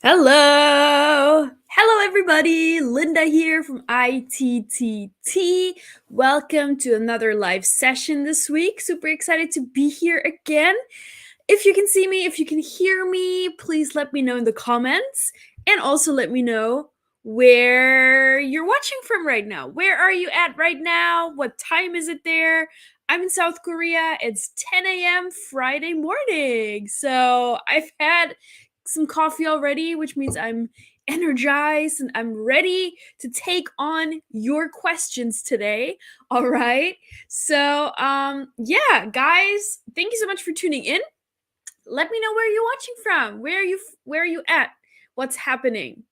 Hello! Hello, everybody! Linda here from ITTT. Welcome to another live session this week. Super excited to be here again. If you can see me, if you can hear me, please let me know in the comments. And also let me know where you're watching from right now. Where are you at right now? What time is it there? I'm in South Korea. It's 10 a.m. Friday morning. So I've had some coffee already, which means I'm energized and I'm ready to take on your questions today. All right. So, yeah, guys, thank you so much for tuning in. Let me know where you're watching from. Where are you at? What's happening?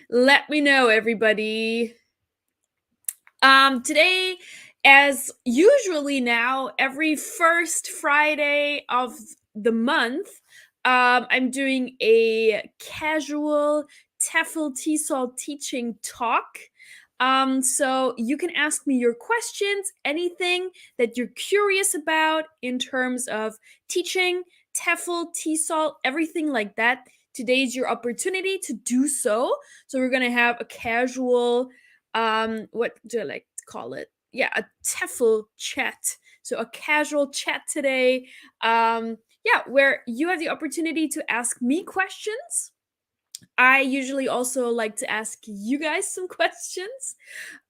Let me know, everybody. Today, as usually now, every first Friday of the month, I'm doing a casual Tefl Tesol teaching talk. So you can ask me your questions, anything that you're curious about in terms of teaching, Tefl, Tesol, everything like that. Today's your opportunity to do so. So we're gonna have a casual what do I like to call it? Yeah, a Tefl chat. So a casual chat today. Yeah, where you have the opportunity to ask me questions. I usually also like to ask you guys some questions.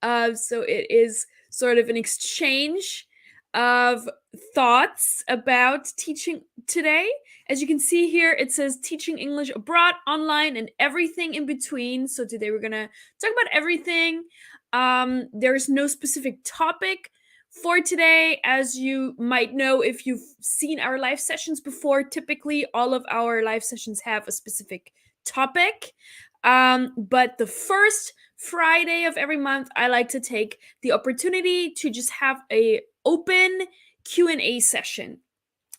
So it is sort of an exchange of thoughts about teaching today. As you can see here, it says teaching English abroad, online, and everything in between. So today we're gonna talk about everything. There's no specific topic for today. As you might know, if you've seen our live sessions before, typically all of our live sessions have a specific topic. But the first Friday of every month, I like to take the opportunity to just have a open Q&A session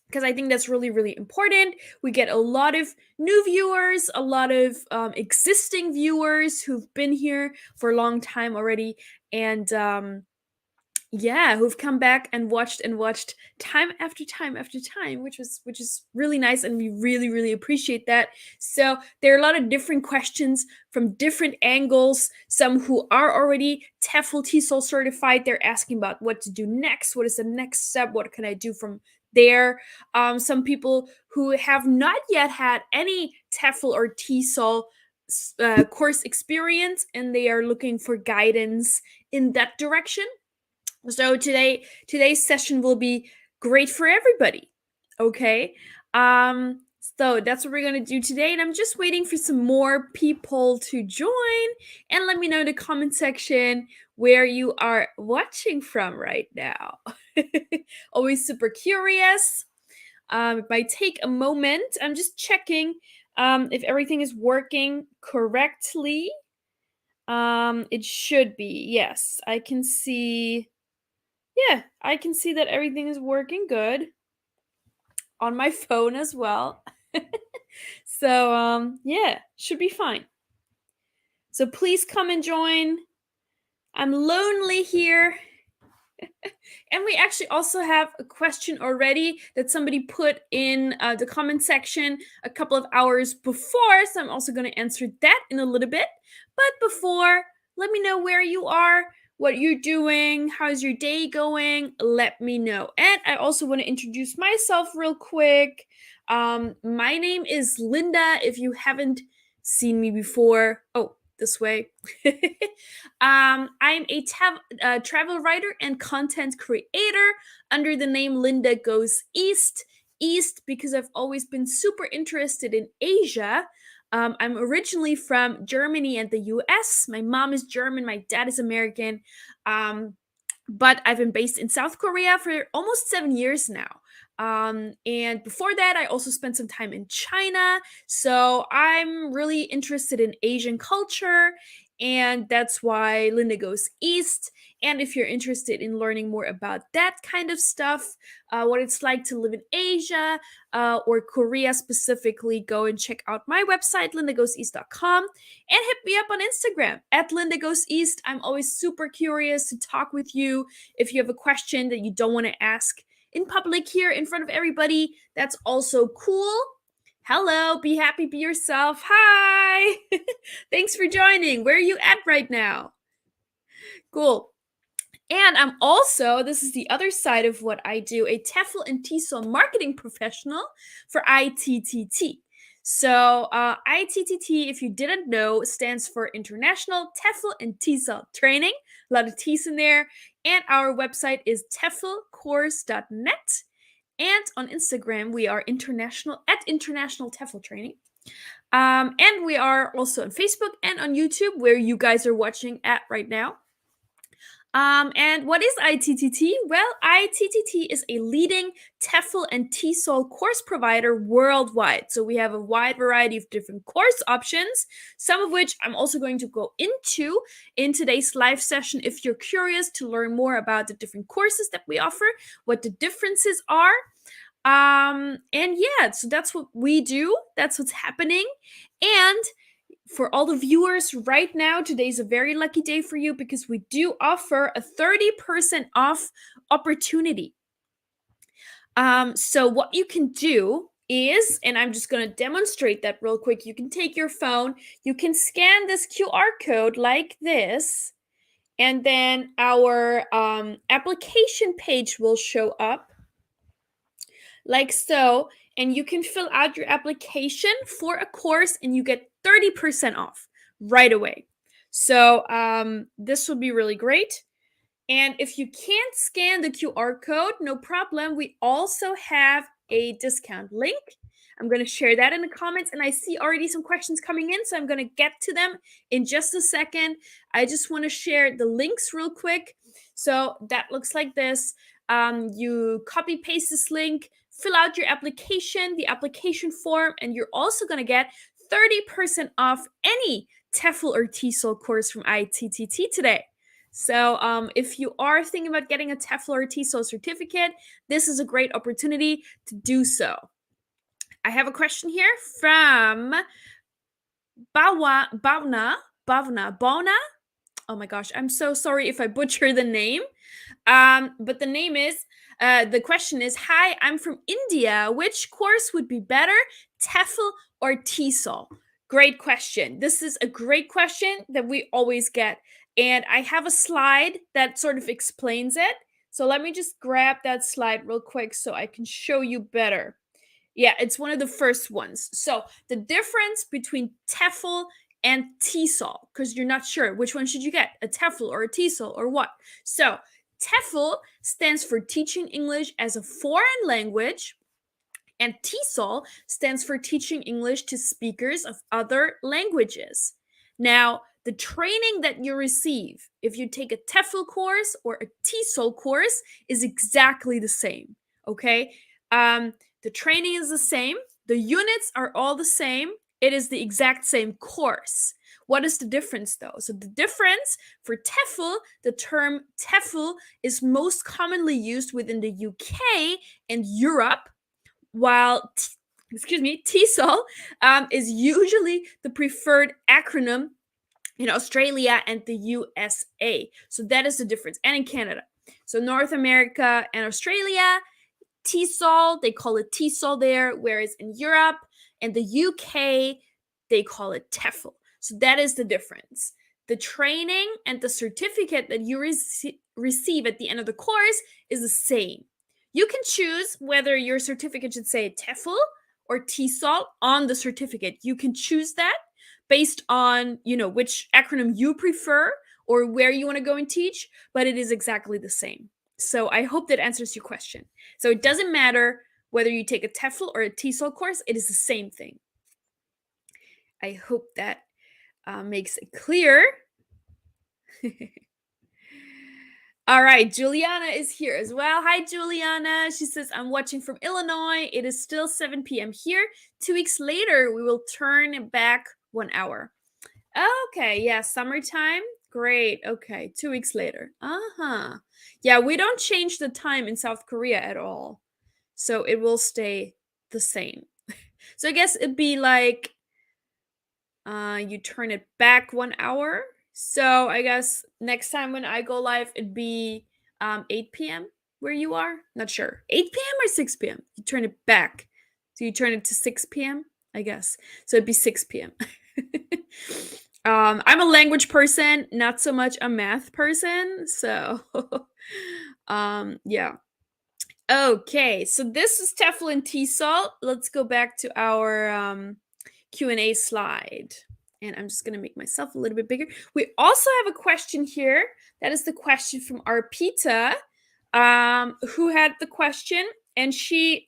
because I think that's really, really important. We get a lot of new viewers, a lot of existing viewers who've been here for a long time already, and yeah, who've come back and watched time after time after time, which is really nice, and we really, really appreciate that. So there are a lot of different questions from different angles. Some who are already TEFL TESOL certified, they're asking about what to do next. What is the next step? What can I do from there? Some people who have not yet had any TEFL or TESOL course experience, and they are looking for guidance in that direction. So today's session will be great for everybody. Okay. So that's what we're gonna do today, and I'm just waiting for some more people to join. And let me know in the comment section where you are watching from right now. Always super curious. It might take a moment. I'm just checking if everything is working correctly. It should be. Yes, I can see. Yeah, I can see that everything is working good on my phone as well. So, yeah, should be fine. So please come and join. I'm lonely here. And we actually also have a question already that somebody put in the comment section a couple of hours before. So I'm also going to answer that in a little bit. But before, let me know where you are, what you're doing, how's your day going. Let me know. And I also want to introduce myself real quick. My name is Linda. If you haven't seen me before, this way. I'm a travel writer and content creator under the name Linda Goes East. East because I've always been super interested in Asia. I'm originally from Germany and the US. My mom is German, my dad is American. But I've been based in South Korea for almost 7 years now. And before that, I also spent some time in China. So I'm really interested in Asian culture, and that's why Linda Goes East. And if you're interested in learning more about that kind of stuff, what it's like to live in Asia or Korea specifically, go and check out my website, lindagoeseast.com, and hit me up on Instagram at Linda Goes East. I'm always super curious to talk with you. If you have a question that you don't want to ask in public here in front of everybody, that's also cool. Hello, be happy, be yourself. Hi. Thanks for joining. Where are you at right now? Cool. And I'm also, this is the other side of what I do, a Tefl and Tesol marketing professional for ITTT. So, ITTT, if you didn't know, stands for International Tefl and Tesol Training. A lot of T's in there. And our website is teflcourse.net. And on Instagram, we are international at International Tefl Training. And we are also on Facebook and on YouTube, where you guys are watching at right now. And what is ITTT? Well, ITTT is a leading Tefl and Tesol course provider worldwide. So we have a wide variety of different course options, some of which I'm also going to go into in today's live session if you're curious to learn more about the different courses that we offer, what the differences are. And yeah, so that's what we do. That's what's happening. And for all the viewers right now, today's a very lucky day for you because we do offer a 30% off opportunity. So what you can do is, and I'm just going to demonstrate that real quick. You can take your phone, you can scan this QR code like this, and then our application page will show up like so, and you can fill out your application for a course and you get 30% off right away. So this would be really great. And if you can't scan the QR code, no problem. We also have a discount link. I'm going to share that in the comments, and I see already some questions coming in, so I'm going to get to them in just a second. I just want to share the links real quick. So that looks like this. You copy paste this link, fill out your application, the application form, and you're also going to get 30% off any Tefl or Tesol course from ITTT today. So if you are thinking about getting a Tefl or Tesol certificate, this is a great opportunity to do so. I have a question here from Bhavna. Oh my gosh, I'm so sorry if I butcher the name. But the question is, hi, I'm from India. Which course would be better, Tefl or Tesol? Great question. This is a great question that we always get. And I have a slide that sort of explains it. So let me just grab that slide real quick so I can show you better. Yeah, it's one of the first ones. So the difference between Tefl and Tesol, because you're not sure which one should you get, a Tefl or a Tesol or what. So Tefl stands for Teaching English as a Foreign Language, and Tesol stands for Teaching English to Speakers of Other Languages. Now, the training that you receive if you take a Tefl course or a Tesol course is exactly the same, okay? The training is the same. The units are all the same. It is the exact same course. What is the difference though? So the difference for Tefl, the term Tefl is most commonly used within the UK and Europe, while Tesol is usually the preferred acronym in Australia and the USA. So that is the difference, and in Canada. So North America and Australia, Tesol, they call it Tesol there, whereas in Europe and the UK, they call it Tefl. So that is the difference. The training and the certificate that you receive at the end of the course is the same. You can choose whether your certificate should say Tefl or Tesol on the certificate. You can choose that based on, which acronym you prefer or where you want to go and teach, but it is exactly the same. So I hope that answers your question. So it doesn't matter whether you take a Tefl or a Tesol course, it is the same thing. I hope that makes it clear. All right, Juliana is here as well. Hi, Juliana. She says, I'm watching from Illinois. It is still 7 p.m. here. 2 weeks later, we will turn back 1 hour. Okay, yeah, summertime. Great. Okay, 2 weeks later. Yeah, we don't change the time in South Korea at all. So it will stay the same. So I guess it'd be like you turn it back 1 hour. So I guess next time when I go live, it'd be 8 p.m. where you are. Not sure. 8 p.m. or 6 p.m. You turn it back. So you turn it to 6 p.m. I guess. So it'd be 6 p.m. I'm a language person, not so much a math person. So, yeah. Okay, so this is Tefl and Tesol. Let's go back to our Q&A slide. And I'm just going to make myself a little bit bigger. We also have a question here. That is the question from Arpita, who had the question. And she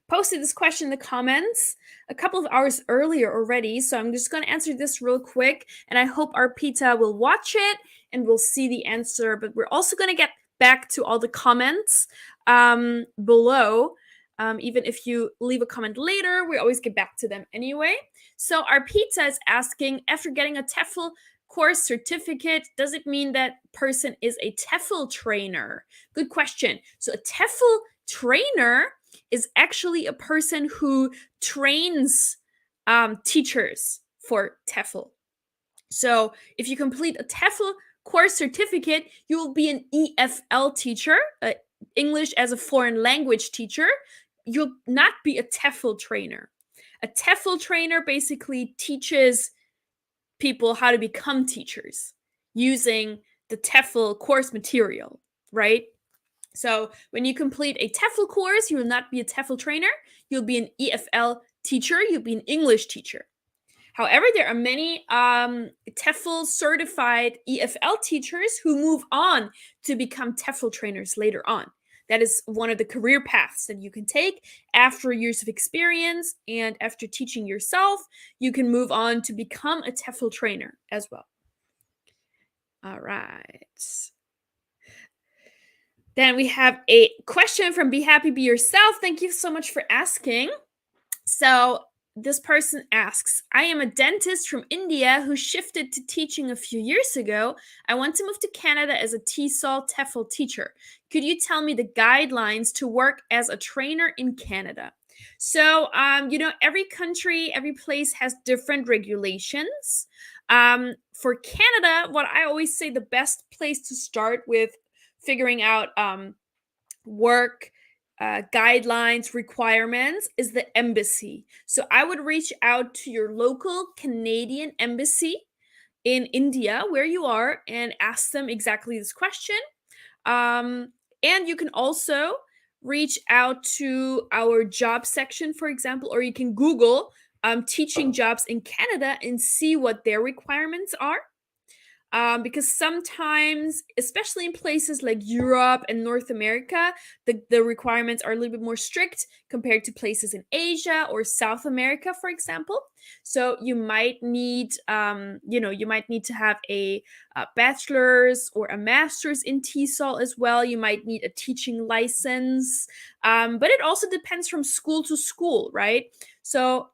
posted this question in the comments a couple of hours earlier already. So I'm just going to answer this real quick. And I hope Arpita will watch it and we'll see the answer. But we're also going to get back to all the comments below. Even if you leave a comment later, we always get back to them anyway. So Arpita is asking, after getting a TEFL course certificate, does it mean that person is a TEFL trainer? Good question. So a TEFL trainer is actually a person who trains teachers for TEFL. So if you complete a TEFL course certificate, you will be an EFL teacher, English as a foreign language teacher. You'll not be a TEFL trainer. A TEFL trainer basically teaches people how to become teachers using the TEFL course material, right? So when you complete a TEFL course, you will not be a TEFL trainer. You'll be an EFL teacher. You'll be an English teacher. However, there are many TEFL certified EFL teachers who move on to become TEFL trainers later on. That is one of the career paths that you can take after years of experience, and after teaching yourself, you can move on to become a TEFL trainer as well. All right. Then we have a question from Be Happy, Be Yourself. Thank you so much for asking. So this person asks, I am a dentist from India who shifted to teaching a few years ago. I want to move to Canada as a TESOL TEFL teacher. Could you tell me the guidelines to work as a trainer in Canada? So, every country, every place has different regulations. For Canada, what I always say, the best place to start with figuring out work guidelines, requirements is the embassy. So I would reach out to your local Canadian embassy in India, where you are, and ask them exactly this question. And you can also reach out to our job section, for example, or you can Google teaching jobs in Canada and see what their requirements are. Because sometimes, especially in places like Europe and North America, the requirements are a little bit more strict compared to places in Asia or South America, for example. So you might need, to have a bachelor's or a master's in TESOL as well. You might need a teaching license, but it also depends from school to school, right? So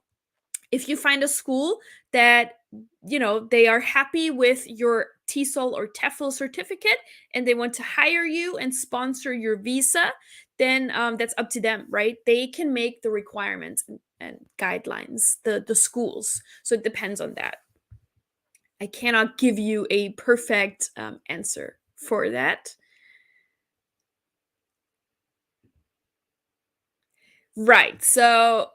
if you find a school that they are happy with your TESOL or TEFL certificate and they want to hire you and sponsor your visa, then that's up to them, right? They can make the requirements and guidelines, the schools. So it depends on that. I cannot give you a perfect answer for that. Right. So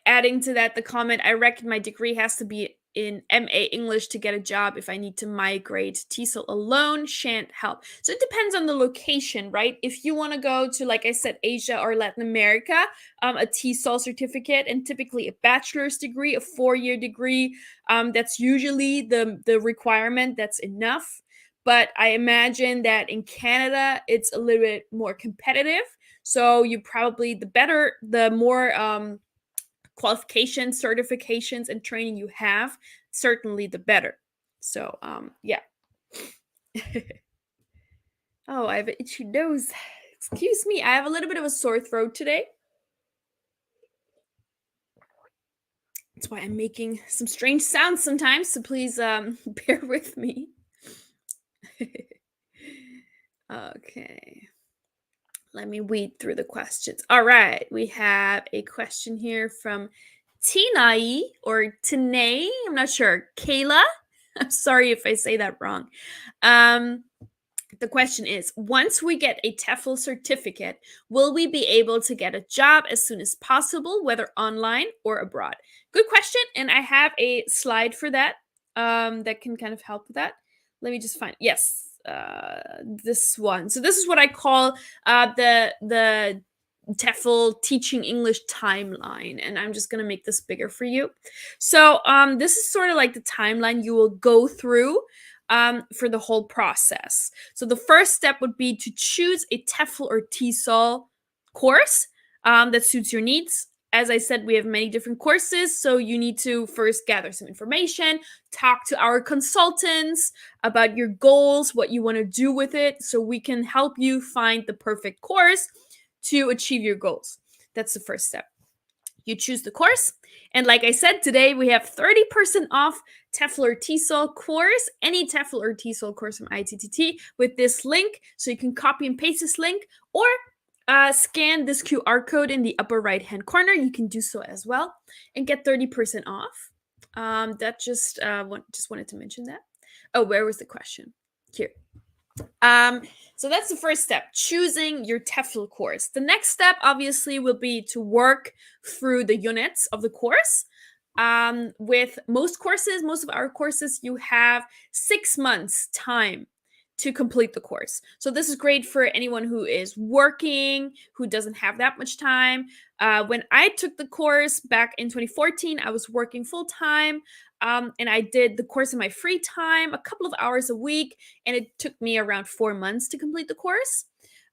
adding to that, the comment, I reckon my degree has to be in MA English to get a job. If I need to migrate, TESOL alone shan't help. So it depends on the location, right? If you want to go to, like I said, Asia or Latin America, a TESOL certificate and typically a bachelor's degree, a 4-year degree, that's usually the requirement. That's enough. But I imagine that in Canada, it's a little bit more competitive. So you probably, the more qualifications, certifications, and training you have, certainly the better. So, yeah. Oh, I have an itchy nose. Excuse me, I have a little bit of a sore throat today. That's why I'm making some strange sounds sometimes, so please bear with me. Okay. Let me weed through the questions. All right, we have a question here from Tinai or Tanae. I'm not sure. Kayla. I'm sorry if I say that wrong. The question is, once we get a TEFL certificate, will we be able to get a job as soon as possible, whether online or abroad? Good question, and I have a slide for that that can kind of help with that. Let me just find, yes, this one. So this is what I call the TEFL teaching English timeline, and I'm just gonna make this bigger for you. So this is sort of like the timeline you will go through for the whole process. So the first step would be to choose a TEFL or TESOL course that suits your needs. As I said, we have many different courses, so you need to first gather some information, talk to our consultants about your goals, what you want to do with it, so we can help you find the perfect course to achieve your goals. That's the first step. You choose the course. And like I said, today we have 30% off TEFL or TESOL course, any TEFL or TESOL course from ITTT with this link. So you can copy and paste this link or scan this QR code in the upper right-hand corner. You can do so as well and get 30% off. That just wanted to mention that. Oh, where was the question? Here. So that's the first step, choosing your TEFL course. The next step, obviously, will be to work through the units of the course. With most of our courses, you have 6 months time to complete the course. So this is great for anyone who is working, who doesn't have that much time. When I took the course back in 2014, I was working full-time. And I did the course in my free time, a couple of hours a week, and it took me around 4 months to complete the course.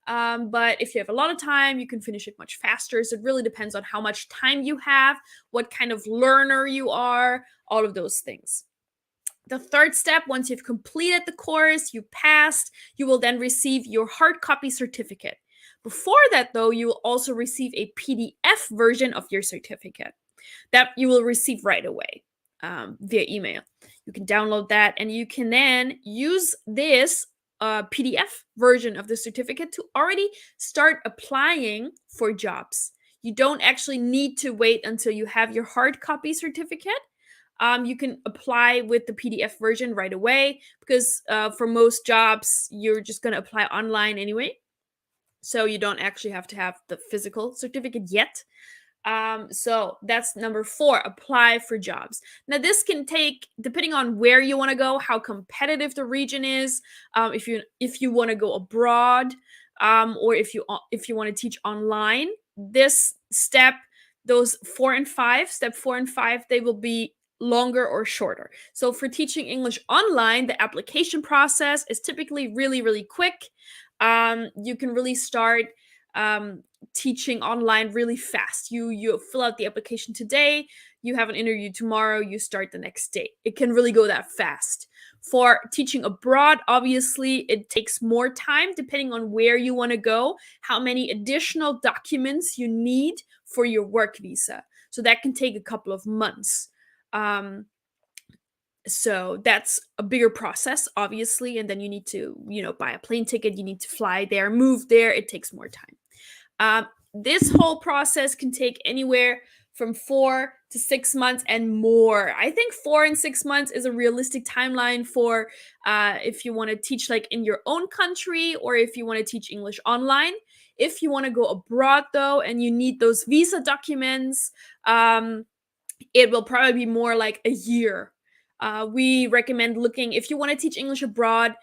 But if you have a lot of time, you can finish it much faster. So it really depends on how much time you have, what kind of learner you are, all of those things. The third step, once you've completed the course, you passed, you will then receive your hard copy certificate. Before that, though, you will also receive a PDF version of your certificate that you will receive right away via email. You can download that, and you can then use this PDF version of the certificate to already start applying for jobs. You don't actually need to wait until you have your hard copy certificate. You can apply with the PDF version right away because for most jobs, you're just going to apply online anyway. So you don't actually have to have the physical certificate yet. So that's number 4, apply for jobs. Now this can take, depending on where you want to go, how competitive the region is, if you want to go abroad, or if you want to teach online, this step, those 4 and 5, step 4 and 5, they will be longer or shorter. So for teaching English online, the application process is typically really, really quick. You can really start teaching online really fast. You fill out the application today, you have an interview tomorrow, you start the next day. It can really go that fast. For teaching abroad, obviously, it takes more time depending on where you want to go, how many additional documents you need for your work visa. So that can take a couple of months. So that's a bigger process, obviously, and then you need to, buy a plane ticket, you need to fly there, move there, it takes more time. This whole process can take anywhere from 4 to 6 months and more. I think 4 and 6 months is a realistic timeline for if you want to teach like in your own country or if you want to teach English online. If you want to go abroad, though, and you need those visa documents, it will probably be more like a year. We recommend looking, if you want to teach English abroad,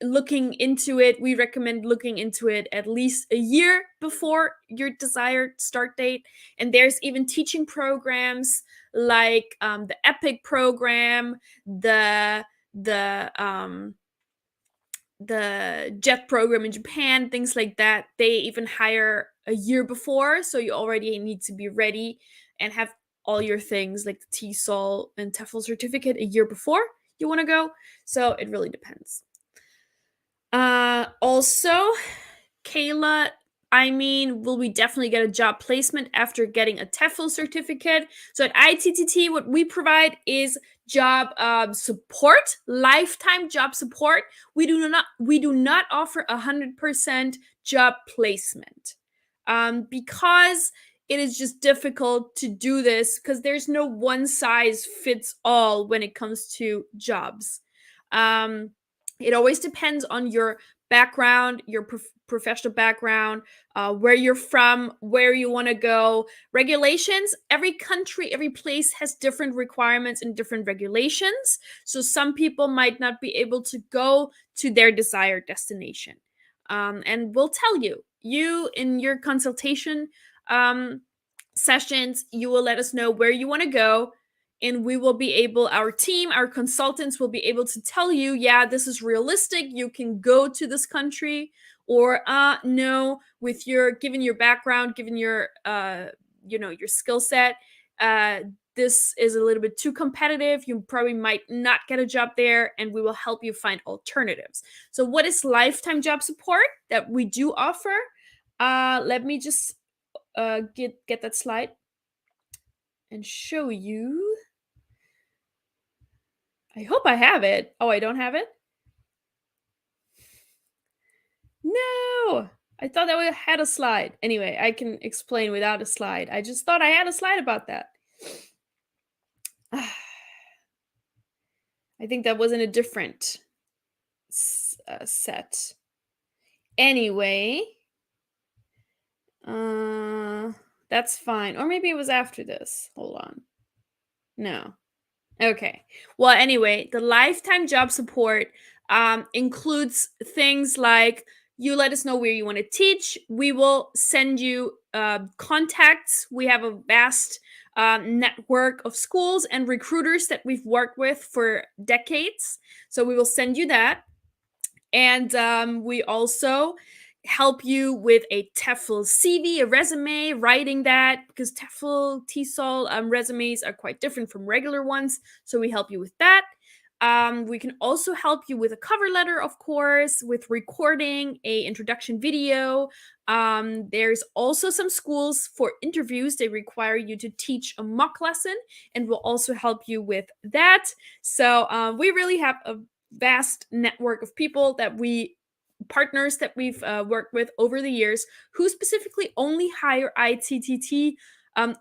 we recommend looking into it at least a year before your desired start date. And there's even teaching programs like the EPIC program, the JET program in Japan, things like that. They even hire a year before, so you already need to be ready and have all your things like the TESOL and TEFL certificate a year before you want to go. So it really depends. Also, Kayla, will we definitely get a job placement after getting a TEFL certificate? So at ITTT, what we provide is job support, lifetime job support. We do not offer 100% job placement because it is just difficult to do this because there's no one size fits all when it comes to jobs. It always depends on your background, your professional background, where you're from, where you want to go, regulations. Every country, every place has different requirements and different regulations. So some people might not be able to go to their desired destination. And we'll tell you, in your consultation um, sessions, you will let us know where you want to go, and we will be able, our team, our consultants will be able to tell you, yeah, this is realistic, you can go to this country, or no, with your, given your background, given your your skill set, uh this is a little bit too competitive, you probably might not get a job there, and we will help you find alternatives. So what is lifetime job support that we do offer? Let me just get that slide and show you. I hope I have it. Oh, I don't have it? No! I thought that we had a slide. Anyway, I can explain without a slide. I just thought I had a slide about that. I think that was in a different set. Anyway, that's fine. Or maybe it was after this. Hold on. No. Okay. Well, anyway, the lifetime job support includes things like, you let us know where you want to teach. We will send you contacts. We have a vast network of schools and recruiters that we've worked with for decades. So we will send you that. And we also help you with a TEFL CV, a resume, writing that, because TEFL, TESOL resumes are quite different from regular ones. So we help you with that. We can also help you with a cover letter, of course, with recording a introduction video. There's also some schools for interviews. They require you to teach a mock lesson, and we'll also help you with that. So we really have a vast network of people partners that we've worked with over the years, who specifically only hire ITTT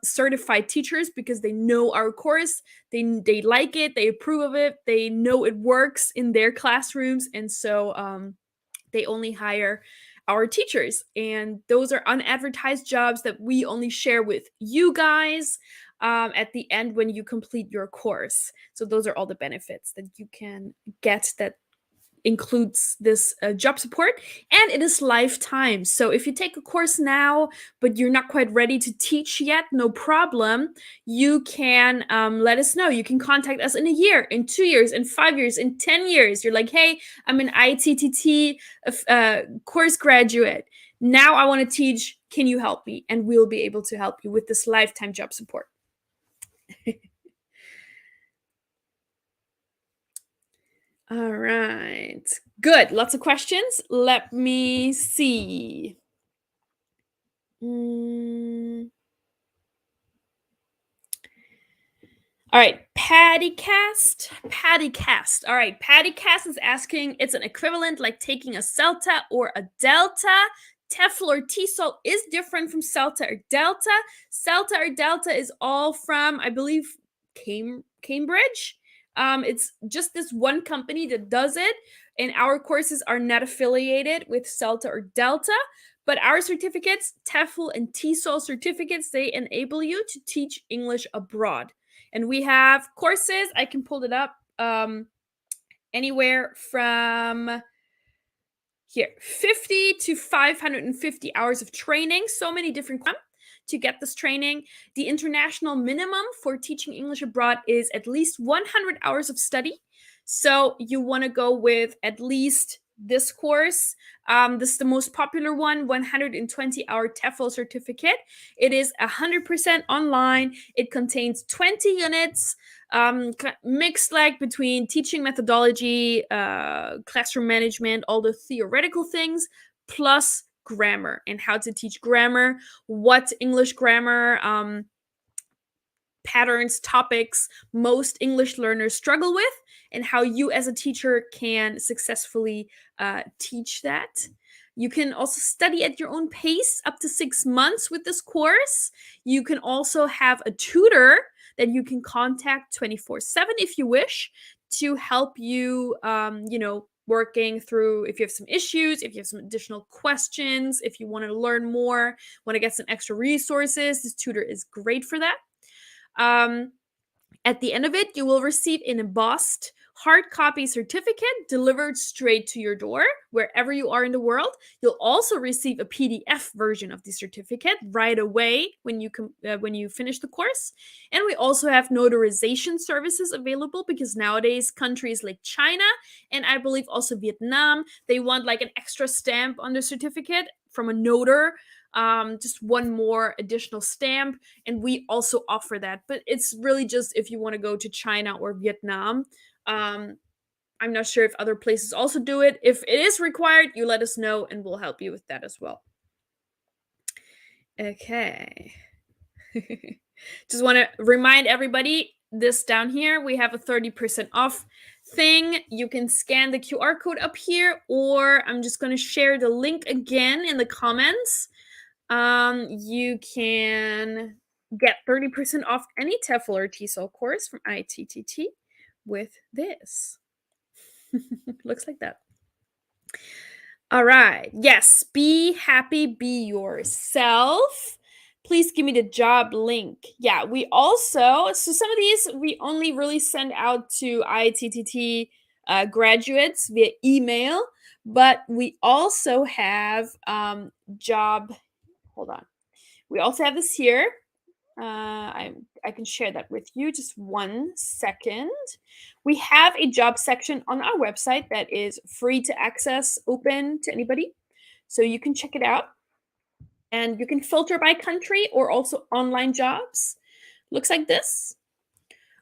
certified teachers because they know our course, they like it, they approve of it, they know it works in their classrooms, and so they only hire our teachers. And those are unadvertised jobs that we only share with you guys at the end when you complete your course. So those are all the benefits that you can get that includes this job support, and it is lifetime. So if you take a course now but you're not quite ready to teach yet, no problem. You can let us know. You can contact us in a year, in 2 years, in 5 years, in 10 years. You're like, hey, I'm an ITTT course graduate, now I want to teach, can you help me? And we'll be able to help you with this lifetime job support. All right. Good. Lots of questions. Let me see. All right. Pattycast. All right. Pattycast is asking, it's an equivalent like taking a CELTA or a Delta. Tefl or Tesol is different from CELTA or Delta. CELTA or Delta is all from, I believe, Cambridge. It's just this one company that does it, and our courses are not affiliated with CELTA or Delta. But our certificates, Tefl and Tesol certificates, they enable you to teach English abroad. And we have courses, I can pull it up, anywhere from here 50 to 550 hours of training. So many different to get this training. The international minimum for teaching English abroad is at least 100 hours of study. So you want to go with at least this course. This is the most popular one, 120-hour TEFL certificate. It is 100% online. It contains 20 units, mixed like between teaching methodology, classroom management, all the theoretical things, plus grammar and how to teach grammar, what English grammar patterns, topics most English learners struggle with, and how you as a teacher can successfully teach that. You can also study at your own pace up to 6 months with this course. You can also have a tutor that you can contact 24/7 if you wish, to help you, working through if you have some issues, if you have some additional questions, if you want to learn more, want to get some extra resources. This tutor is great for that. At the end of it, you will receive an embossed hard copy certificate delivered straight to your door wherever you are in the world. You'll also receive a PDF version of the certificate right away when you finish the course. And we also have notarization services available because nowadays countries like China and I believe also Vietnam, they want like an extra stamp on the certificate from a notar. Just one more additional stamp, and we also offer that, but it's really just if you want to go to China or Vietnam. I'm not sure if other places also do it. If it is required, you let us know and we'll help you with that as well. Okay. Just want to remind everybody, this down here, we have a 30% off thing. You can scan the QR code up here, or I'm just going to share the link again in the comments. You can get 30% off any Tefl or Tesol course from Itttt with this. Looks like that. All right. Yes, be happy, be yourself. Please give me the job link. Yeah, we also, so some of these we only really send out to Itttt graduates via email, but we also have job, hold on. We also have this here. I can share that with you. Just 1 second. We have a job section on our website that is free to access, open to anybody. So you can check it out. And you can filter by country or also online jobs. Looks like this.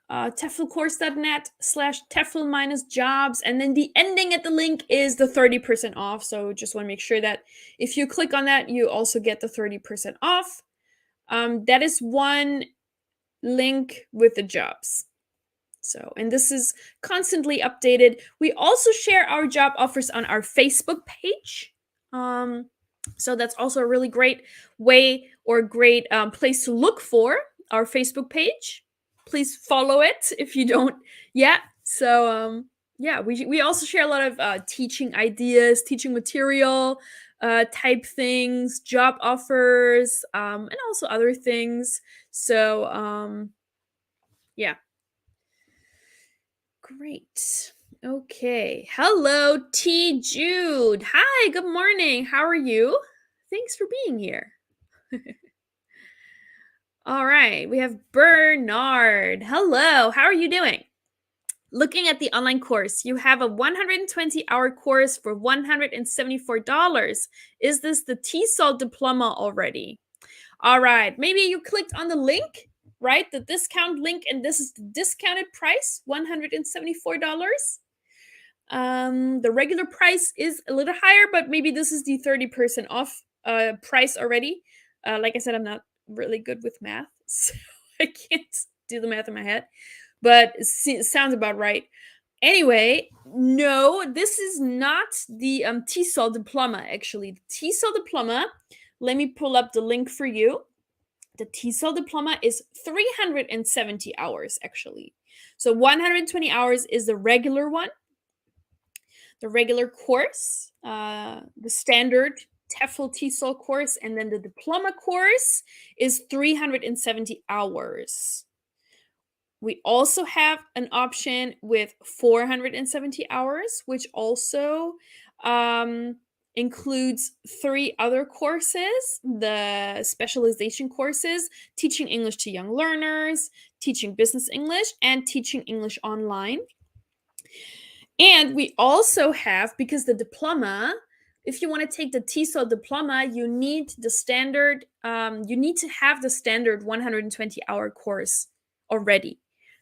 teflcourse.net/tefl-jobs. And then the ending at the link is the 30% off. So just want to make sure that if you click on that, you also get the 30% off. That is one link with the jobs. So, and this is constantly updated. We also share our job offers on our Facebook page. So that's also a really great way or great place to look for our Facebook page. Please follow it if you don't yet. So, yeah, we also share a lot of teaching ideas, teaching material, type things, job offers, and also other things. So, yeah. Great. Okay. Hello, T. Jude. Hi, good morning. How are you? Thanks for being here. All right. We have Bernard. Hello. How are you doing? Looking at the online course, you have a 120-hour course for $174. Is this the TESOL diploma already? All right. Maybe you clicked on the link, right? The discount link, and this is the discounted price, $174. The regular price is a little higher, but maybe this is the 30% off price already. Like I said, I'm not really good with math, so I can't do the math in my head, but it sounds about right. Anyway, no, this is not the TESOL diploma, actually. The TESOL diploma, let me pull up the link for you. The TESOL diploma is 370 hours, actually. So 120 hours is the regular one, the regular course, the standard Tefl Tesol course, and then the diploma course is 370 hours. We also have an option with 470 hours, which also includes 3 other courses, the specialization courses, teaching English to young learners, teaching business English, and teaching English online. And we also have, because the diploma, if you want to take the TESOL diploma, you need the standard, you need to have the standard 120-hour course already.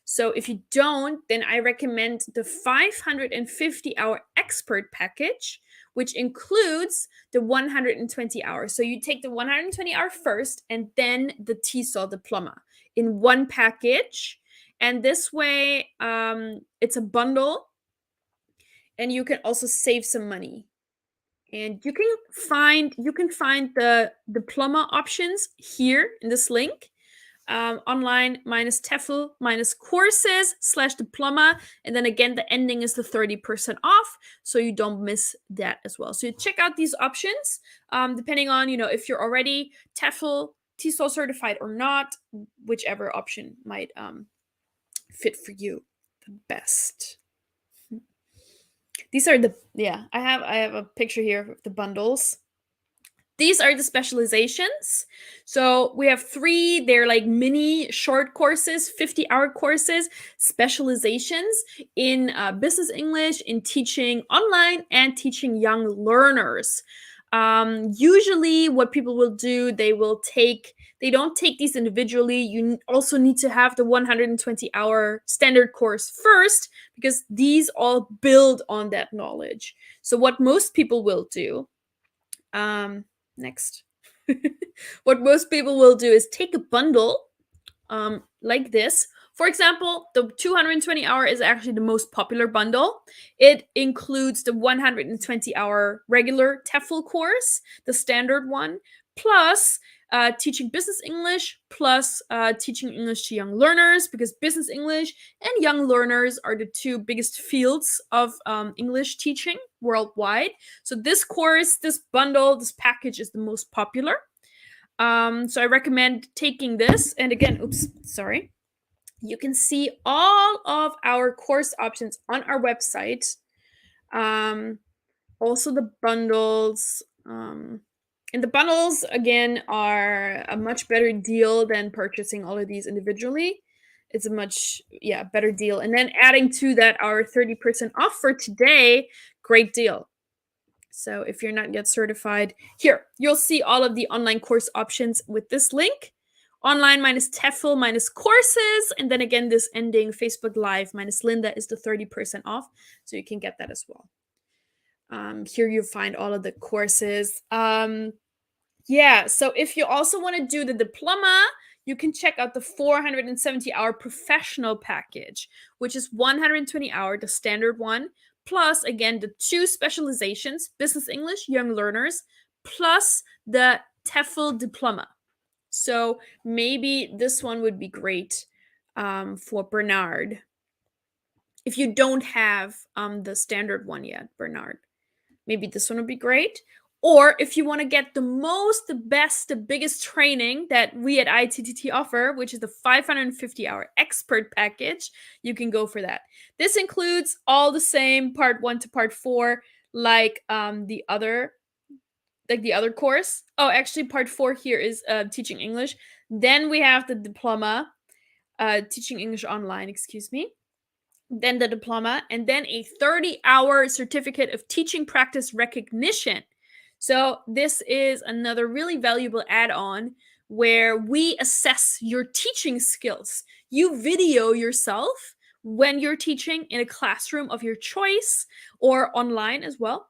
So if you don't, then I recommend the 550-hour expert package, which includes the 120 hours. So you take the 120 hour first and then the TESOL diploma in one package. And this way, it's a bundle. And you can also save some money. And you can find the diploma options here in this link. online minus Tefl minus courses / diploma. And then again, the ending is the 30% off. So you don't miss that as well. So you check out these options depending on, if you're already Tefl, Tesol certified or not, whichever option might fit for you the best. These are I have a picture here of the bundles. These are the specializations. So we have 3, they're like mini short courses, 50-hour courses, specializations in business English, in teaching online and teaching young learners. Usually what people will do, they don't take these individually. You also need to have the 120-hour standard course first, because these all build on that knowledge. So what most people will do, next. What most people will do is take a bundle like this. For example, the 220-hour is actually the most popular bundle. It includes the 120-hour regular Tefl course, the standard one, plus teaching business English, plus teaching English to young learners, because business English and young learners are the 2 biggest fields of English teaching worldwide. So this course, this bundle, this package is the most popular. So I recommend taking this. And again, you can see all of our course options on our website. Also the bundles. And the bundles, again, are a much better deal than purchasing all of these individually. It's a much, better deal. And then adding to that our 30% off for today, great deal. So if you're not yet certified, here, you'll see all of the online course options with this link. Online minus Tefl minus courses. And then again, this ending Facebook Live minus Linda is the 30% off. So you can get that as well. Here you find all of the courses. So if you also want to do the diploma, you can check out the 470-hour professional package, which is 120-hour, the standard one, plus, again, the 2 specializations, business English, young learners, plus the Tefl diploma. So maybe this one would be great for Bernard. If you don't have the standard one yet, Bernard, maybe this one would be great. Or if you want to get the most, the best, the biggest training that we at ITTT offer, which is the 550-hour expert package, you can go for that. This includes all the same part 1 to part 4, like the other course. Oh, actually, part 4 here is teaching English. Then we have the diploma, teaching English online, excuse me. Then the diploma, and then a 30-hour certificate of teaching practice recognition. So this is another really valuable add-on where we assess your teaching skills. You video yourself when you're teaching in a classroom of your choice or online as well.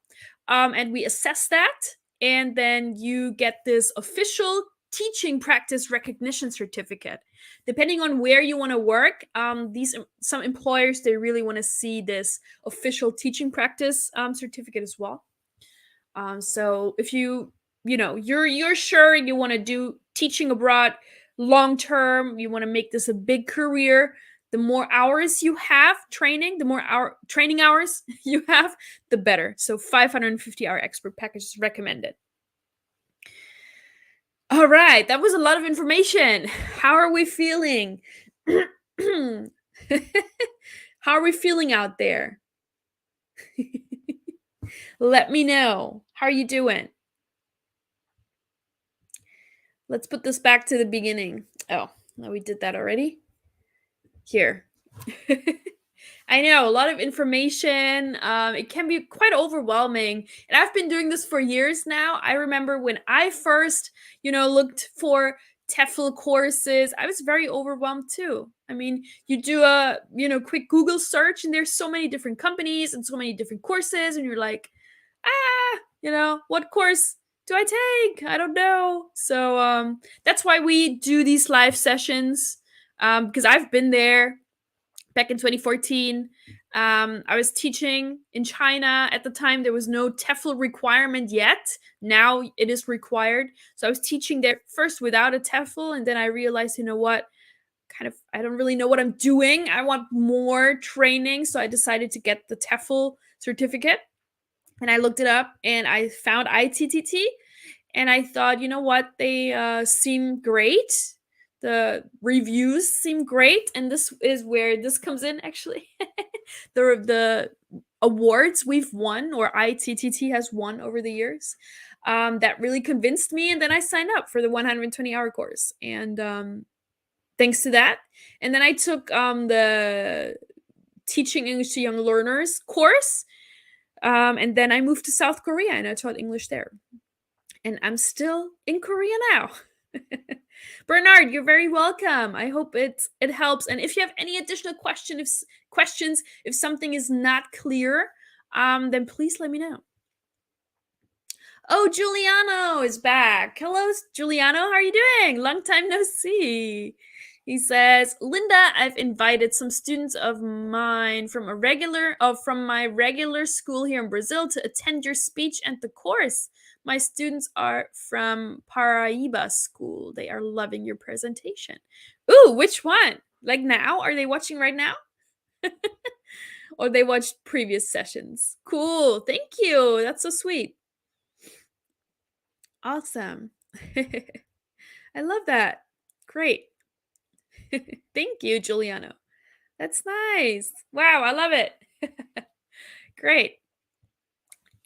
And we assess that, and then you get this official teaching practice recognition certificate. Depending on where you want to work, some employers, they really want to see this official teaching practice certificate as well. So if you're sure you want to do teaching abroad long term, you want to make this a big career, the more hours you have training, the more training hours you have, the better. So 550-hour expert package is recommended. All right, that was a lot of information. How are we feeling? How are we feeling out there? Let me know. How are you doing? Let's put this back to the beginning. Oh, no, we did that already. Here. I know, a lot of information. It can be quite overwhelming. And I've been doing this for years now. I remember when I first, looked for Tefl courses, I was very overwhelmed too. I mean, you do a, quick Google search and there's so many different companies and so many different courses, and you're like, what course do I take? I don't know. So that's why we do these live sessions, because I've been there. back in 2014. I was teaching in China at the time. There was no TEFL requirement yet. Now it is required. So I was teaching there first without a TEFL, and then I realized, you know what? I don't really know what I'm doing. I want more training. So I decided to get the TEFL certificate. And I looked it up and I found ITTT. And I thought, you know what? They seem great. The reviews seem great. And this is where this comes in, actually. The awards we've won, or ITTT has won over the years, that really convinced me. And then I signed up for the 120-hour course. And thanks to that. And then I took the Teaching English to Young Learners course. And then I moved to South Korea and I taught English there. And I'm still in Korea now. Bernard, you're very welcome. I hope it helps. And if you have any additional questions, if something is not clear, then please let me know. Oh, Giuliano is back. Hello, Giuliano. How are you doing? Long time no see. He says, Linda, I've invited some students of mine from my regular school here in Brazil to attend your speech and the course. My students are from Paraíba School. They are loving your presentation. Ooh, which one? Like now? Are they watching right now? Or they watched previous sessions? Cool. Thank you. That's so sweet. Awesome. I love that. Great. Thank you, Giuliano. That's nice. Wow, I love it. Great.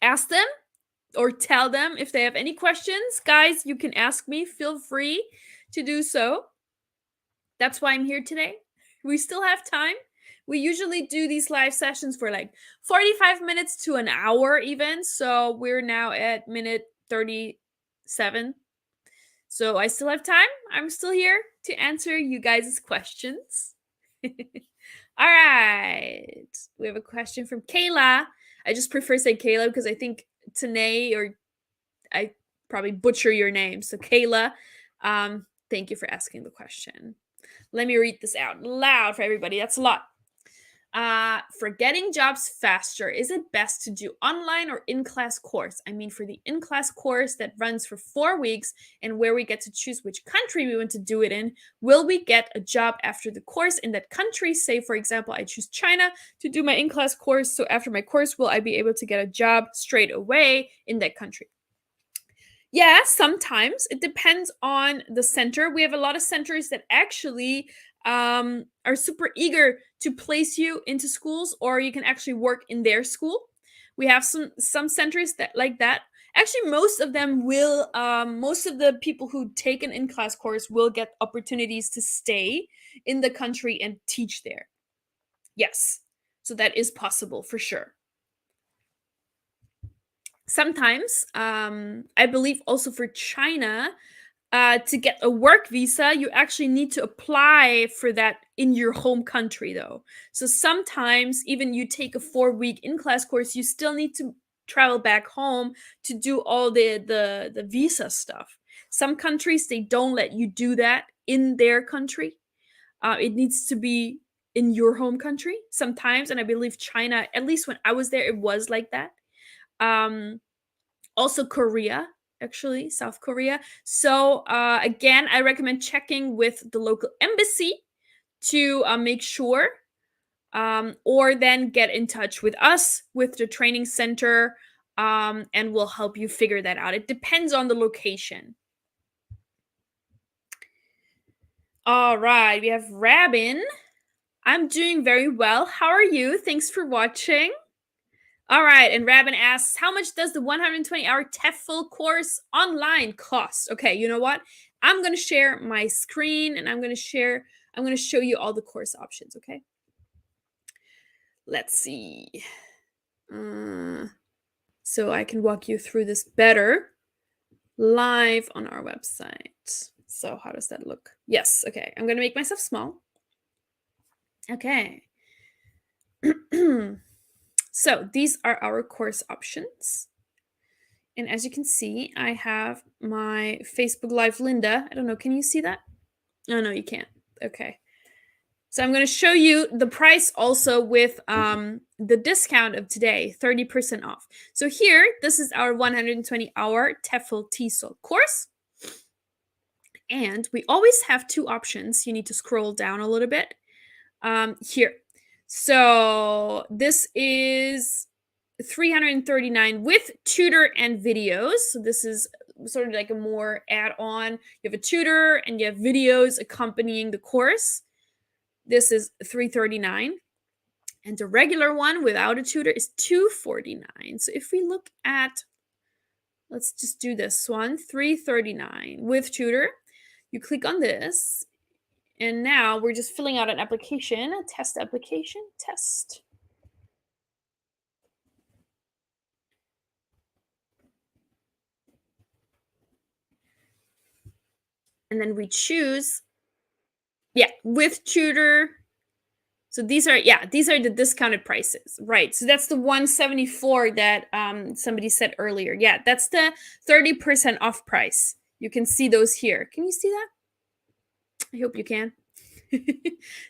Ask them or tell them if they have any questions. Guys, you can ask me. Feel free to do so. That's why I'm here today. We still have time. We usually do these live sessions for like 45 minutes to an hour even. So we're now at minute 37. So I still have time. I'm still here to answer you guys' questions. All right. We have a question from Kayla. I just prefer say Kayla because I think Tanae, or I probably butcher your name. So Kayla, thank you for asking the question. Let me read this out loud for everybody. That's a lot. For getting jobs faster, is it best to do online or in-class course? I mean, for the in-class course that runs for 4 weeks and where we get to choose which country we want to do it in, will we get a job after the course in that country? Say, for example, I choose China to do my in-class course. So after my course, will I be able to get a job straight away in that country? Yeah, sometimes. It depends on the center. We have a lot of centers that actually are super eager to place you into schools, or you can actually work in their school. We have some centers that like that. Actually, most of them will. Most of the people who take an in-class course will get opportunities to stay in the country and teach there. Yes, so that is possible for sure. Sometimes, I believe also for China, to get a work visa, you actually need to apply for that in your home country, though. So sometimes, even you take a 4-week in-class course, you still need to travel back home to do all the visa stuff. Some countries, they don't let you do that in their country. It needs to be in your home country sometimes, and I believe China, at least when I was there, it was like that. Also Korea, actually, South Korea. So again, I recommend checking with the local embassy to make sure, or then get in touch with us, with the training center, and we'll help you figure that out. It depends on the location. All right, we have Rabin. I'm doing very well. How are you? Thanks for watching. All right, and Rabin asks, how much does the 120-hour TEFL course online cost? Okay, you know what? I'm going to share my screen and I'm going to show you all the course options, okay? Let's see. So I can walk you through this better live on our website. So how does that look? Yes, okay. I'm going to make myself small. Okay. So these are our course options. And as you can see, I have my Facebook Live Linda. I don't know, can you see that? Oh, no, you can't. Okay. So I'm going to show you the price also with the discount of today, 30% off. So here, this is our 120-hour Tefl Tesol course. And we always have two options. You need to scroll down a little bit. Here. So this is $339 with tutor and videos. So this is sort of like a more add-on. You have a tutor and you have videos accompanying the course. This is $339. And the regular one without a tutor is $249. So if we look at, let's just do this one, $339 with tutor. You click on this, and now we're just filling out an application, a test application, test. And then we choose, with tutor. So these are the discounted prices, right? So that's the 174 that somebody said earlier. Yeah, that's the 30% off price. You can see those here. Can you see that? I hope you can.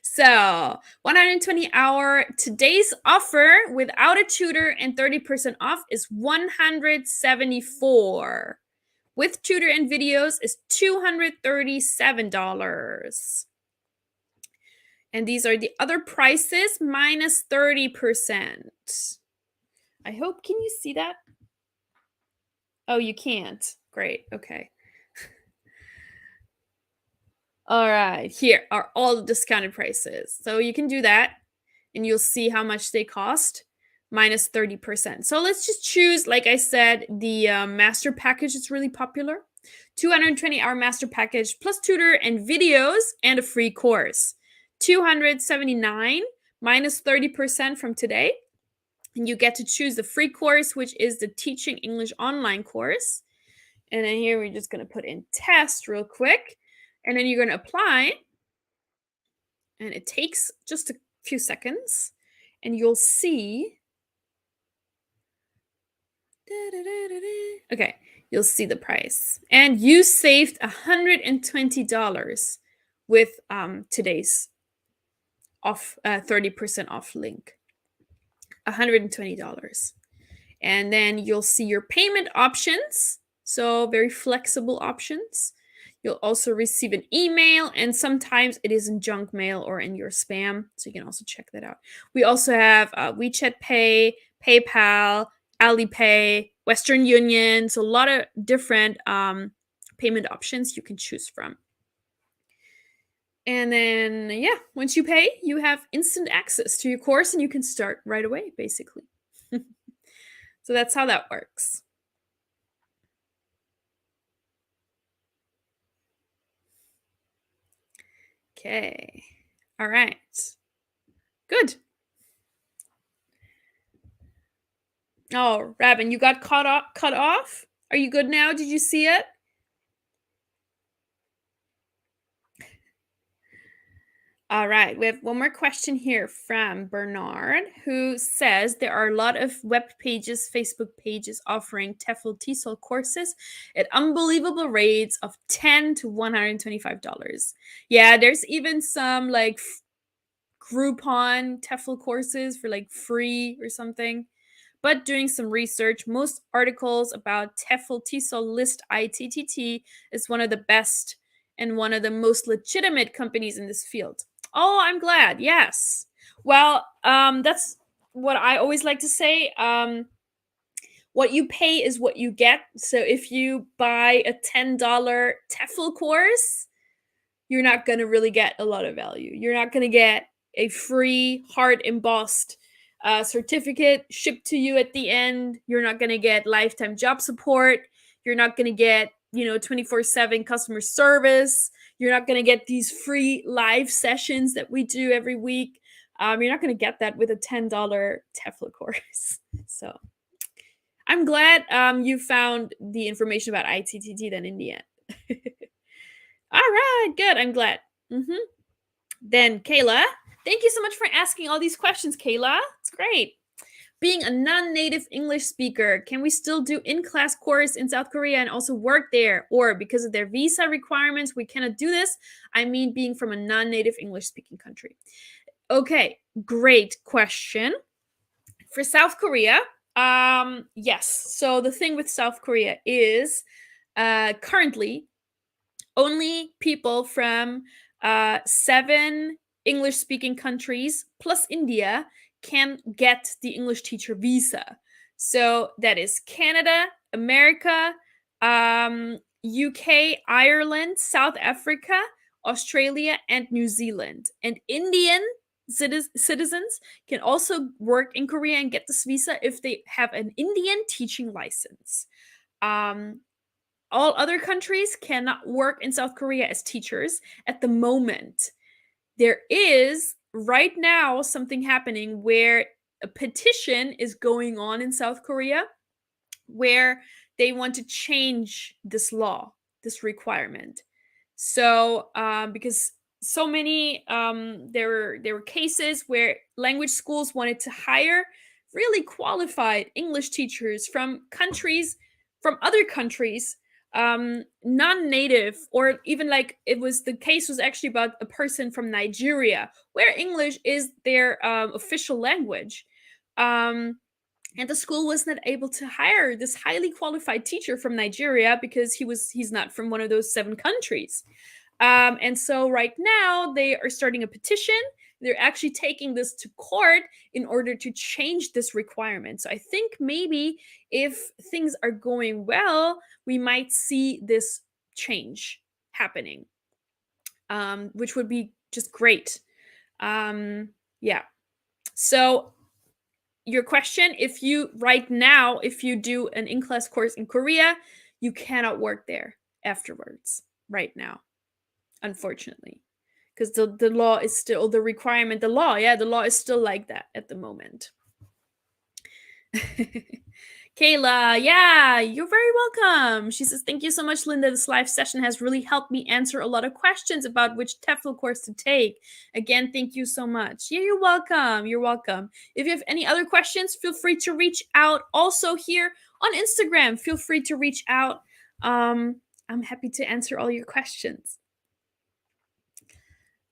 So 120-hour today's offer without a tutor and 30% off is $174. With tutor and videos is $237. And these are the other prices minus 30%. I hope, can you see that? Oh, you can't. Great. Okay. All right. Here are all the discounted prices. So you can do that and you'll see how much they cost minus 30%. So let's just choose, like I said, the master package. It's really popular. 220-hour master package plus tutor and videos and a free course. $279 minus 30% from today. And you get to choose the free course, which is the Teaching English Online course. And then here we're just going to put in test real quick. And then you're going to apply. And it takes just a few seconds. And you'll see. Okay, you'll see the price. And you saved $120 with today's off 30% off link. $120. And then you'll see your payment options. So very flexible options. You'll also receive an email, and sometimes it is in junk mail or in your spam. So you can also check that out. We also have WeChat Pay, PayPal, Alipay, Western Union. So a lot of different payment options you can choose from. And then, once you pay, you have instant access to your course and you can start right away, basically. So that's how that works. Okay. All right. Good. Oh, Rabin, you got cut off? Are you good now? Did you see it? All right, we have one more question here from Bernard, who says there are a lot of web pages, Facebook pages offering Tefl Tesol courses at unbelievable rates of $10 to $125. Yeah, there's even some like Groupon Tefl courses for like free or something. But doing some research, most articles about Tefl Tesol list Itttt is one of the best and one of the most legitimate companies in this field. Oh, I'm glad. Yes. Well, that's what I always like to say. What you pay is what you get. So if you buy a $10 Tefl course, you're not going to really get a lot of value. You're not going to get a free, hard embossed certificate shipped to you at the end. You're not going to get lifetime job support. You're not going to get, 24/7 customer service. You're not going to get these free live sessions that we do every week. You're not going to get that with a $10 Tefl course. So I'm glad you found the information about Itttt then in the end. All right, good. I'm glad. Then Kayla, thank you so much for asking all these questions, Kayla. It's great. Being a non-native English speaker, can we still do in-class course in South Korea and also work there? Or because of their visa requirements, we cannot do this? I mean, being from a non-native English speaking country. Okay, great question. For South Korea, yes. So the thing with South Korea is currently only people from 7 English speaking countries plus India can get the English teacher visa. So that is Canada, America, UK, Ireland, South Africa, Australia, and New Zealand. And Indian citizens can also work in Korea and get this visa if they have an Indian teaching license. All other countries cannot work in South Korea as teachers at the moment. There is right now something happening where a petition is going on in South Korea where they want to change this law, this requirement. So, because so many, there were cases where language schools wanted to hire really qualified English teachers from other countries, non-native, or even like the case was actually about a person from Nigeria, where English is their official language. And the school was not able to hire this highly qualified teacher from Nigeria because he's not from one of those 7 countries. And so right now they are starting a petition. They're actually taking this to court in order to change this requirement. So I think maybe if things are going well, we might see this change happening, which would be just great. Yeah. So your question, if you do an in-class course in Korea, you cannot work there afterwards right now, unfortunately, because the law is still the requirement. The law is still like that at the moment. Kayla, yeah, you're very welcome. She says, thank you so much, Linda. This live session has really helped me answer a lot of questions about which TEFL course to take. Again, thank you so much. Yeah, you're welcome. You're welcome. If you have any other questions, feel free to reach out. Also here on Instagram, feel free to reach out. I'm happy to answer all your questions.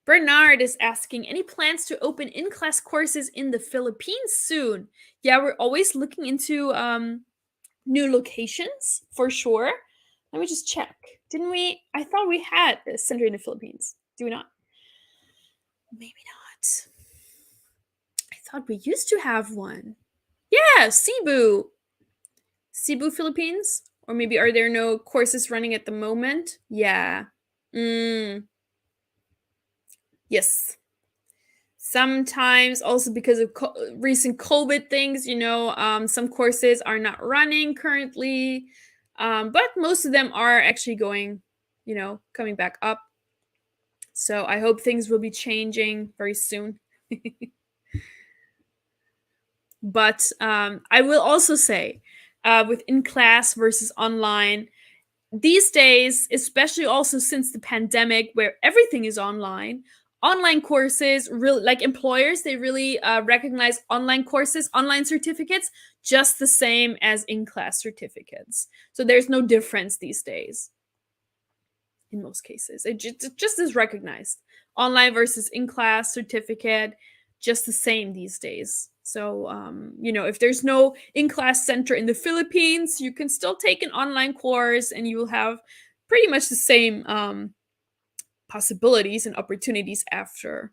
Bernard is asking, any plans to open in-class courses in the Philippines soon? Yeah, we're always looking into new locations for sure. Let me just check. Didn't we? I thought we had a center in the Philippines. Do we not? Maybe not. I thought we used to have one. Yeah, Cebu. Cebu, Philippines? Or maybe are there no courses running at the moment? Yeah. Yes. Sometimes also because of recent COVID things, some courses are not running currently, but most of them are actually going, coming back up. So I hope things will be changing very soon. But I will also say, with in-class versus online, these days, especially also since the pandemic where everything is online courses, really, like employers, they really recognize online courses, online certificates, just the same as in-class certificates. So there's no difference these days in most cases. It just is recognized. Online versus in-class certificate, just the same these days. So, if there's no in-class center in the Philippines, you can still take an online course and you will have pretty much the same possibilities and opportunities after.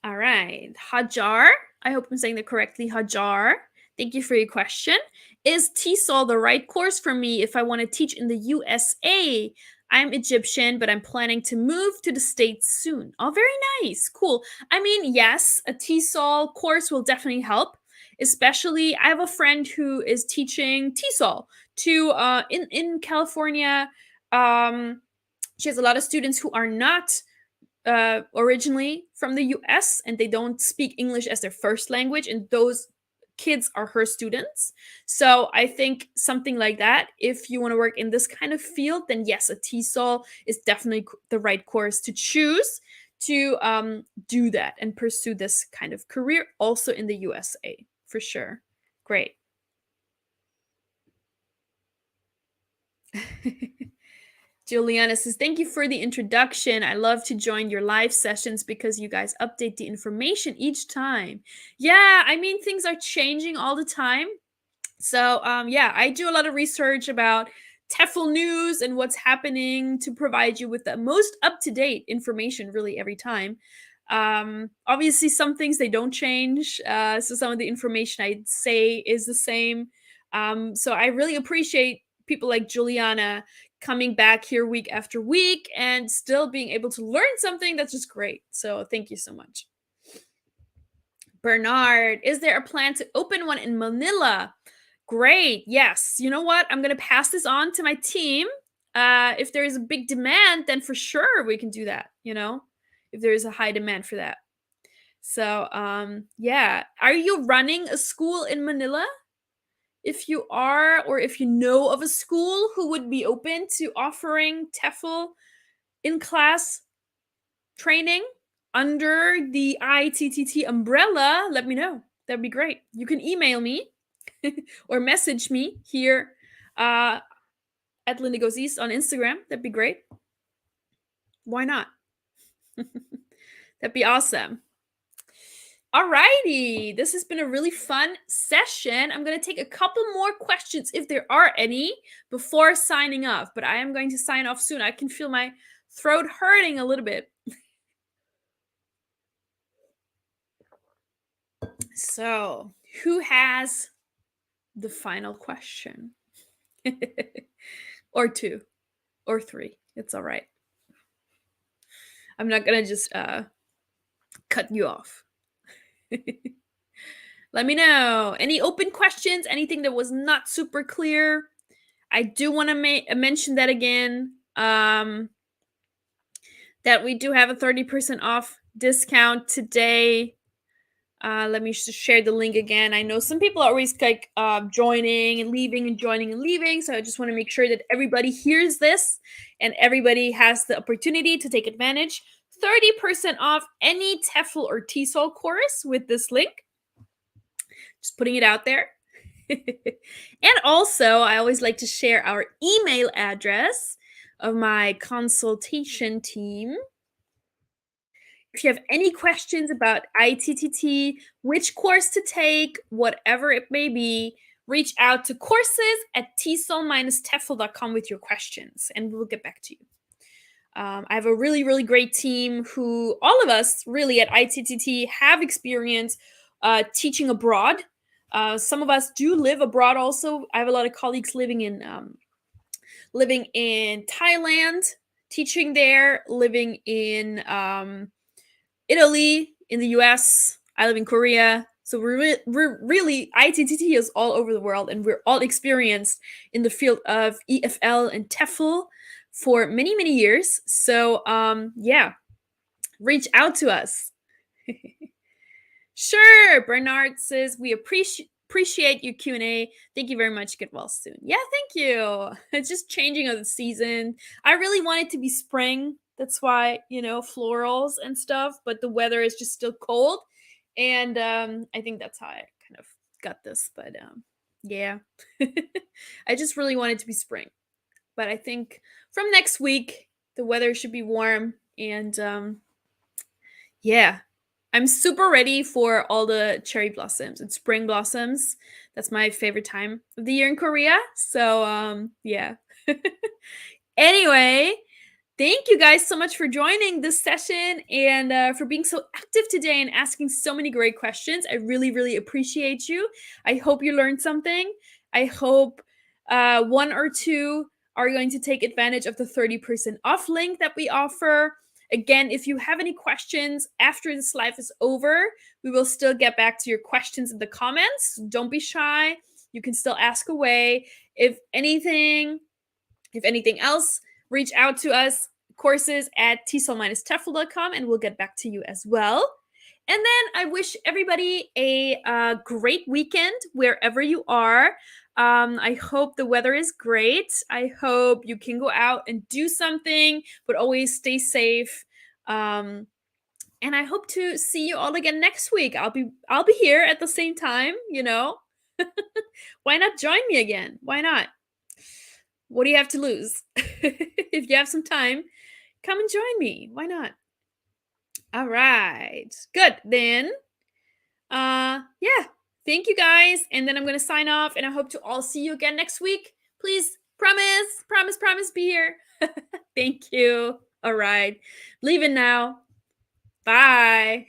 All right. Hajar, I hope I'm saying that correctly. Hajar, thank you for your question. Is TESOL the right course for me if I want to teach in the USA? I'm Egyptian, but I'm planning to move to the States soon. Oh, very nice. Cool. I mean, yes, a TESOL course will definitely help. Especially, I have a friend who is teaching TESOL in California. She has a lot of students who are not originally from the US and they don't speak English as their first language, and those kids are her students. So I think something like that, if you want to work in this kind of field, then yes, a TESOL is definitely the right course to choose to do that and pursue this kind of career also in the USA, for sure. Great. Juliana says, thank you for the introduction. I love to join your live sessions because you guys update the information each time. Yeah, I mean, things are changing all the time. So, yeah, I do a lot of research about Tefl news and what's happening to provide you with the most up-to-date information really every time. Obviously, some things they don't change. So some of the information I'd say is the same. So I really appreciate people like Juliana coming back here week after week and still being able to learn something that's just great. So thank you so much. Bernard, is there a plan to open one in Manila? Great. Yes. You know what? I'm going to pass this on to my team. If there is a big demand, then for sure we can do that, if there is a high demand for that. So, yeah. Are you running a school in Manila? If you are, or if you know of a school who would be open to offering TEFL in class training under the ITTT umbrella, let me know. That'd be great. You can email me or message me here at Linda Goes East on Instagram. That'd be great. Why not? That'd be awesome. Alrighty, this has been a really fun session. I'm going to take a couple more questions if there are any before signing off, but I am going to sign off soon. I can feel my throat hurting a little bit. So, who has the final question? Or two, or three. It's all right. I'm not going to just cut you off. Let me know. Any open questions? Anything that was not super clear? I do want to mention that again. That we do have a 30% off discount today. Let me just share the link again. I know some people are always like joining and leaving and joining and leaving. So I just want to make sure that everybody hears this and everybody has the opportunity to take advantage. 30% off any Tefl or Tesol course with this link. Just putting it out there. And also, I always like to share our email address of my consultation team. If you have any questions about ITTT, which course to take, whatever it may be, reach out to courses@tesol-tefl.com with your questions, and we'll get back to you. I have a really, really great team who, all of us really at ITTT have experience teaching abroad. Some of us do live abroad also. I have a lot of colleagues living in Thailand, teaching there, living in Italy, in the US. I live in Korea. So we're really, ITTT is all over the world, and we're all experienced in the field of EFL and TEFL for many, many years. So, yeah, reach out to us. Sure. Bernard says, we appreciate your Q&A. Thank you very much. Get well soon. Yeah, thank you. It's just changing of the season. I really want it to be spring. That's why, florals and stuff, but the weather is just still cold. And I think that's how I kind of got this. But yeah, I just really want it to be spring. But I think from next week, the weather should be warm. And yeah, I'm super ready for all the cherry blossoms and spring blossoms. That's my favorite time of the year in Korea. So yeah. Anyway, thank you guys so much for joining this session and for being so active today and asking so many great questions. I really, really appreciate you. I hope you learned something. I hope one or two are going to take advantage of the 30% off link that we offer. Again, if you have any questions after this live is over, we will still get back to your questions in the comments. Don't be shy. You can still ask away. If anything else, reach out to us, courses@tesol-tefl.com, and we'll get back to you as well. And then I wish everybody a great weekend wherever you are. I hope the weather is great. I hope you can go out and do something, but always stay safe. And I hope to see you all again next week. I'll be here at the same time, you know. Why not join me again? Why not? What do you have to lose? If you have some time, come and join me. Why not? All right. Good. Then yeah. Thank you guys. And then I'm going to sign off and I hope to all see you again next week. Please promise be here. Thank you. All right. Leaving now. Bye.